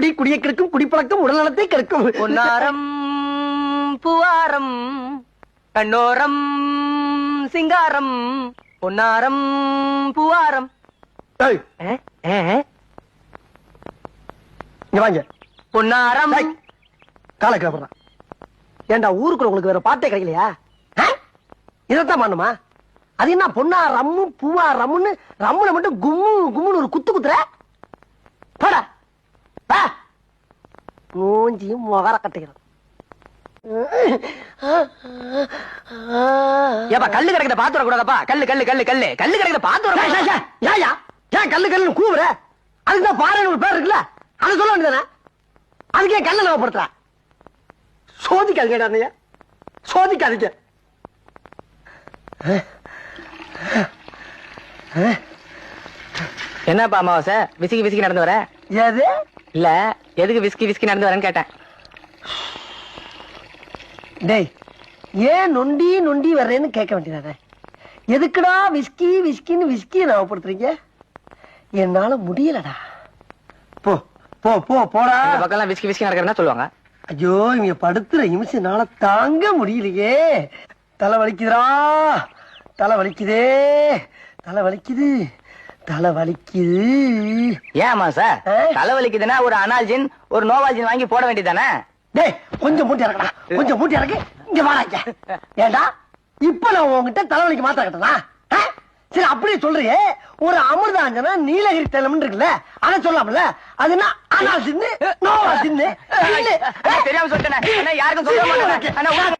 குடி குடியை கெடுக்கும், குடிப்பழக்கம் உடல் நலத்தை கெடுக்கும். பொன்னாரம் பூவாரம் கண்ணோரம் சிங்காரம் பொன்னாரம் பூவாரம். ஏய், இங்க வாங்க. பொன்னாரம் காலை கிளம்புறான். ஏண்டா ஊருக்குள்ள உங்களுக்கு வேற பாட்டே கிடைக்கலையா? இதத்தான் பண்ணுமா? அது என்ன பொண்ணா ரம்மு பூவா ரம்முன்னு ரம்முல மட்டும் கும்மு கும்முன்னு ஒரு குத்து குத்துற? போடா பா. மூஞ்சியும் முகர கட்டிக்கிறோம். ஏப்பா கல்லு கிடைக்கிறத பாத்து வரக்கூடாதப்பா. கல்லு கல்லு கல்லு கல்லு கல்லு கிடைக்கிறத பாத்து வர. ஏன் கல்லு கல்லுன்னு கூவுற? அதுக்குதான் பாறைன்னு ஒரு பேர் இருக்குல்ல, அதை சொல்ல வேண்டியதானே? அதுக்கே கல்ல நவப்படுத்துற? சோதிக்காதீங்க அண்ணையா, சோதிக்காதீங்க. என்னப்பா அமாவாசை விசிக்கி விசிக்கி நடந்து வர? ஏது இல்ல எதுக்கு விஸ்கி விஸ்கி நடந்து வரேன்னு கேட்டேன். டேய், ஏன் நொண்டி நொண்டி வர்றேன்னு கேட்க வேண்டியதானே? எதுக்குடா விஸ்கி விஸ்கின்னு விஸ்கியை ஞாபகப்படுத்துறீங்க? என்னால முடியலடா. போ போ போ போடா. இந்த பக்கம் விஸ்கி விஸ்கி நடக்கிறதா சொல்லுவாங்க. ஐயோ, இவங்க படுத்துற நிமிஷம்னால தாங்க முடியலையே. தலை வலிக்குதுடா, தலை வலிக்குதே, தலை வலிக்குது, தலை வலிக்குது. ஏன் அமாவாசை தலை வலிக்குதுன்னா ஒரு அனால்ஜின் ஒரு நோவால்ஜின் வாங்கி போட வேண்டியதானே? டேய், கொஞ்சம் மூட்டி இறக்கடா, கொஞ்சம் மூட்டி இறக்கு. இங்க வாடாங்க. ஏண்டா இப்ப நான் உங்ககிட்ட தலைவலிக்கு மாத்திர கட்டனா? சரி, அப்படியே சொல்றியே. ஒரு அமிர்தாஞ்சனா நீலகிரி தைலம் இருக்குல்ல, அதை சொல்லாமல. அது என்ன அனால்ஜின் நோவால்ஜின்? தெரியாம சொல்லிட்டேன். யாருக்கும் சொல்ல மாட்டேன்.